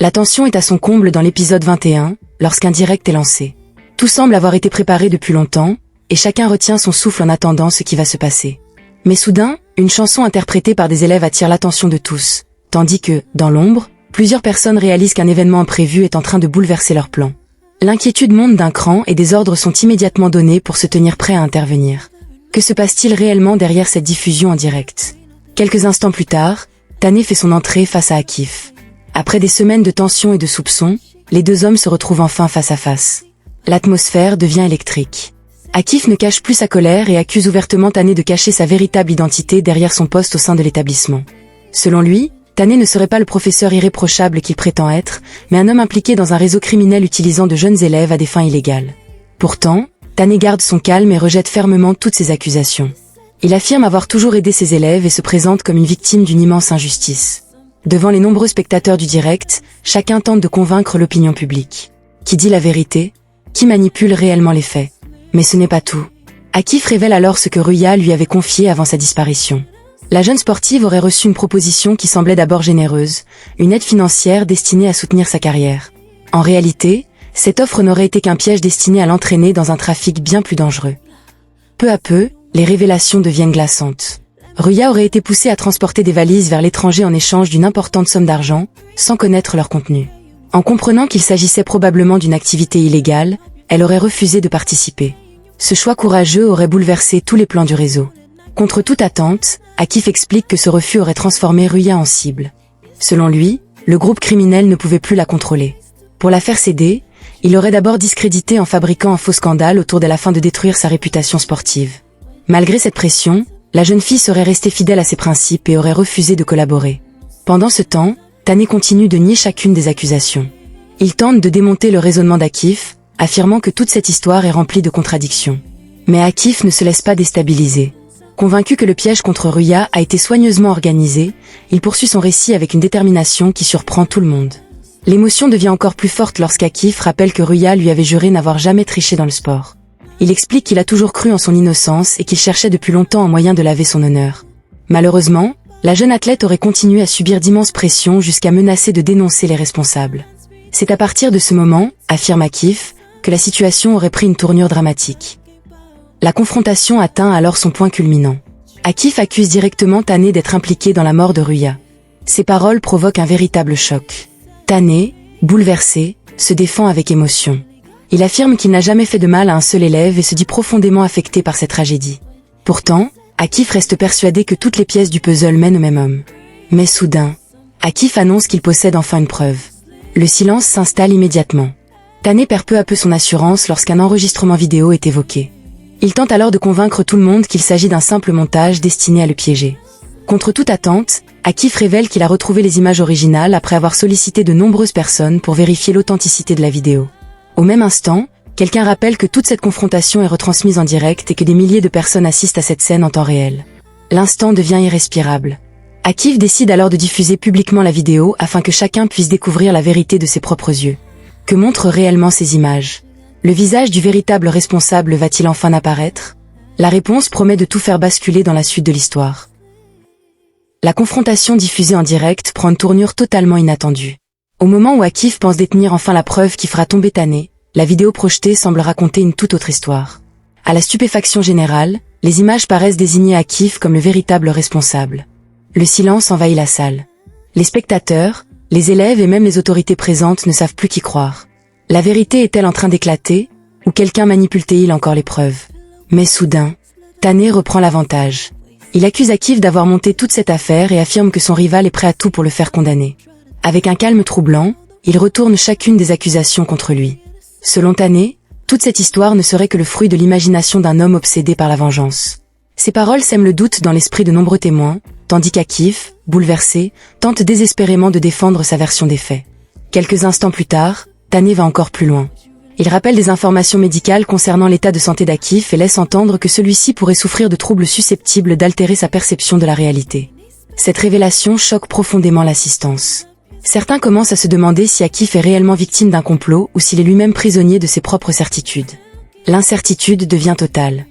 La tension est à son comble dans l'épisode 21, lorsqu'un direct est lancé. Tout semble avoir été préparé depuis longtemps, et chacun retient son souffle en attendant ce qui va se passer. Mais soudain, une chanson interprétée par des élèves attire l'attention de tous, tandis que, dans l'ombre, plusieurs personnes réalisent qu'un événement imprévu est en train de bouleverser leurs plans. L'inquiétude monte d'un cran et des ordres sont immédiatement donnés pour se tenir prêts à intervenir. Que se passe-t-il réellement derrière cette diffusion en direct? Quelques instants plus tard, Tané fait son entrée face à Akif. Après des semaines de tension et de soupçons, les deux hommes se retrouvent enfin face à face. L'atmosphère devient électrique. Akif ne cache plus sa colère et accuse ouvertement Tané de cacher sa véritable identité derrière son poste au sein de l'établissement. Selon lui, Tané ne serait pas le professeur irréprochable qu'il prétend être, mais un homme impliqué dans un réseau criminel utilisant de jeunes élèves à des fins illégales. Pourtant, Tané garde son calme et rejette fermement toutes ces accusations. Il affirme avoir toujours aidé ses élèves et se présente comme une victime d'une immense injustice. Devant les nombreux spectateurs du direct, chacun tente de convaincre l'opinion publique. Qui dit la vérité? Qui manipule réellement les faits? Mais ce n'est pas tout. Akif révèle alors ce que Ruya lui avait confié avant sa disparition. La jeune sportive aurait reçu une proposition qui semblait d'abord généreuse, une aide financière destinée à soutenir sa carrière. En réalité, cette offre n'aurait été qu'un piège destiné à l'entraîner dans un trafic bien plus dangereux. Peu à peu, les révélations deviennent glaçantes. Ruya aurait été poussée à transporter des valises vers l'étranger en échange d'une importante somme d'argent, sans connaître leur contenu. En comprenant qu'il s'agissait probablement d'une activité illégale, elle aurait refusé de participer. Ce choix courageux aurait bouleversé tous les plans du réseau. Contre toute attente, Akif explique que ce refus aurait transformé Ruya en cible. Selon lui, le groupe criminel ne pouvait plus la contrôler. Pour la faire céder, il l'aurait d'abord discréditée en fabriquant un faux scandale autour d'elle afin de détruire sa réputation sportive. Malgré cette pression, la jeune fille serait restée fidèle à ses principes et aurait refusé de collaborer. Pendant ce temps, Tané continue de nier chacune des accusations. Il tente de démonter le raisonnement d'Akif, affirmant que toute cette histoire est remplie de contradictions. Mais Akif ne se laisse pas déstabiliser. Convaincu que le piège contre Ruya a été soigneusement organisé, il poursuit son récit avec une détermination qui surprend tout le monde. L'émotion devient encore plus forte lorsqu'Akif rappelle que Ruya lui avait juré n'avoir jamais triché dans le sport. Il explique qu'il a toujours cru en son innocence et qu'il cherchait depuis longtemps un moyen de laver son honneur. Malheureusement, la jeune athlète aurait continué à subir d'immenses pressions jusqu'à menacer de dénoncer les responsables. C'est à partir de ce moment, affirme Akif, que la situation aurait pris une tournure dramatique. La confrontation atteint alors son point culminant. Akif accuse directement Tané d'être impliqué dans la mort de Ruya. Ces paroles provoquent un véritable choc. Tané, bouleversé, se défend avec émotion. Il affirme qu'il n'a jamais fait de mal à un seul élève et se dit profondément affecté par cette tragédie. Pourtant, Akif reste persuadé que toutes les pièces du puzzle mènent au même homme. Mais soudain, Akif annonce qu'il possède enfin une preuve. Le silence s'installe immédiatement. Tané perd peu à peu son assurance lorsqu'un enregistrement vidéo est évoqué. Il tente alors de convaincre tout le monde qu'il s'agit d'un simple montage destiné à le piéger. Contre toute attente, Akif révèle qu'il a retrouvé les images originales après avoir sollicité de nombreuses personnes pour vérifier l'authenticité de la vidéo. Au même instant, quelqu'un rappelle que toute cette confrontation est retransmise en direct et que des milliers de personnes assistent à cette scène en temps réel. L'instant devient irrespirable. Akif décide alors de diffuser publiquement la vidéo afin que chacun puisse découvrir la vérité de ses propres yeux. Que montrent réellement ces images? Le visage du véritable responsable va-t-il enfin apparaître? La réponse promet de tout faire basculer dans la suite de l'histoire. La confrontation diffusée en direct prend une tournure totalement inattendue. Au moment où Akif pense détenir enfin la preuve qui fera tomber Tané, la vidéo projetée semble raconter une toute autre histoire. À la stupéfaction générale, les images paraissent désigner Akif comme le véritable responsable. Le silence envahit la salle. Les spectateurs, les élèves et même les autorités présentes ne savent plus qui croire. La vérité est-elle en train d'éclater, ou quelqu'un manipule-t-il encore les preuves? Mais soudain, Tané reprend l'avantage. Il accuse Akif d'avoir monté toute cette affaire et affirme que son rival est prêt à tout pour le faire condamner. Avec un calme troublant, il retourne chacune des accusations contre lui. Selon Tané, toute cette histoire ne serait que le fruit de l'imagination d'un homme obsédé par la vengeance. Ces paroles sèment le doute dans l'esprit de nombreux témoins, tandis qu'Akif, bouleversé, tente désespérément de défendre sa version des faits. Quelques instants plus tard, Tané va encore plus loin. Il rappelle des informations médicales concernant l'état de santé d'Akif et laisse entendre que celui-ci pourrait souffrir de troubles susceptibles d'altérer sa perception de la réalité. Cette révélation choque profondément l'assistance. Certains commencent à se demander si Akif est réellement victime d'un complot ou s'il est lui-même prisonnier de ses propres certitudes. L'incertitude devient totale.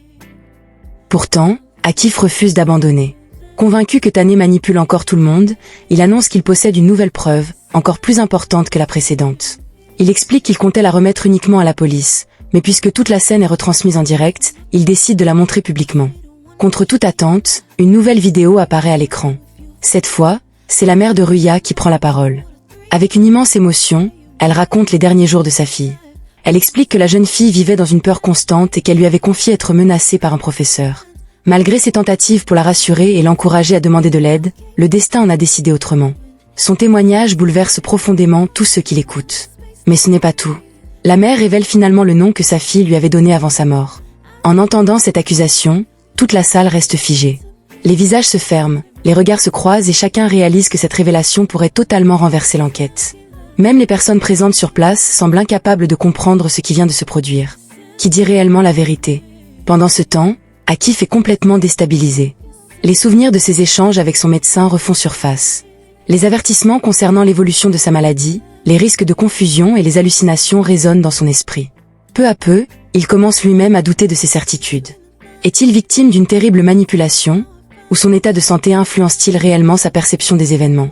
Pourtant, Akif refuse d'abandonner. Convaincu que Tané manipule encore tout le monde, il annonce qu'il possède une nouvelle preuve, encore plus importante que la précédente. Il explique qu'il comptait la remettre uniquement à la police, mais puisque toute la scène est retransmise en direct, il décide de la montrer publiquement. Contre toute attente, une nouvelle vidéo apparaît à l'écran. Cette fois, c'est la mère de Ruya qui prend la parole. Avec une immense émotion, elle raconte les derniers jours de sa fille. Elle explique que la jeune fille vivait dans une peur constante et qu'elle lui avait confié être menacée par un professeur. Malgré ses tentatives pour la rassurer et l'encourager à demander de l'aide, le destin en a décidé autrement. Son témoignage bouleverse profondément tous ceux qui l'écoutent. Mais ce n'est pas tout. La mère révèle finalement le nom que sa fille lui avait donné avant sa mort. En entendant cette accusation, toute la salle reste figée. Les visages se ferment, les regards se croisent et chacun réalise que cette révélation pourrait totalement renverser l'enquête. Même les personnes présentes sur place semblent incapables de comprendre ce qui vient de se produire. Qui dit réellement la vérité? Pendant ce temps, Akif est complètement déstabilisé. Les souvenirs de ses échanges avec son médecin refont surface. Les avertissements concernant l'évolution de sa maladie, les risques de confusion et les hallucinations résonnent dans son esprit. Peu à peu, il commence lui-même à douter de ses certitudes. Est-il victime d'une terrible manipulation, ou son état de santé influence-t-il réellement sa perception des événements?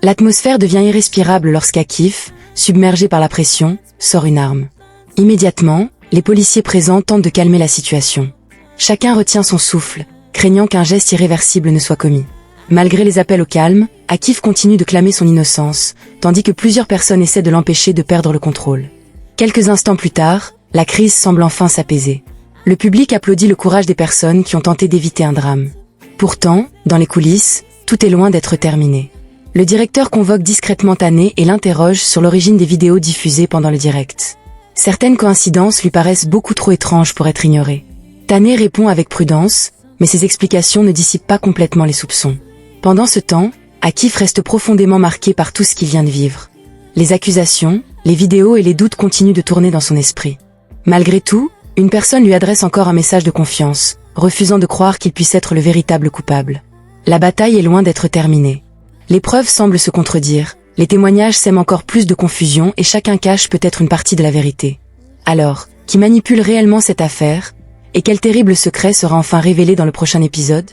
L'atmosphère devient irrespirable lorsqu'Akif, submergé par la pression, sort une arme. Immédiatement, les policiers présents tentent de calmer la situation. Chacun retient son souffle, craignant qu'un geste irréversible ne soit commis. Malgré les appels au calme, Akif continue de clamer son innocence, tandis que plusieurs personnes essaient de l'empêcher de perdre le contrôle. Quelques instants plus tard, la crise semble enfin s'apaiser. Le public applaudit le courage des personnes qui ont tenté d'éviter un drame. Pourtant, dans les coulisses, tout est loin d'être terminé. Le directeur convoque discrètement Tané et l'interroge sur l'origine des vidéos diffusées pendant le direct. Certaines coïncidences lui paraissent beaucoup trop étranges pour être ignorées. Tané répond avec prudence, mais ses explications ne dissipent pas complètement les soupçons. Pendant ce temps, Akif reste profondément marqué par tout ce qu'il vient de vivre. Les accusations, les vidéos et les doutes continuent de tourner dans son esprit. Malgré tout, une personne lui adresse encore un message de confiance, refusant de croire qu'il puisse être le véritable coupable. La bataille est loin d'être terminée. Les preuves semblent se contredire, les témoignages sèment encore plus de confusion et chacun cache peut-être une partie de la vérité. Alors, qui manipule réellement cette affaire? Et quel terrible secret sera enfin révélé dans le prochain épisode?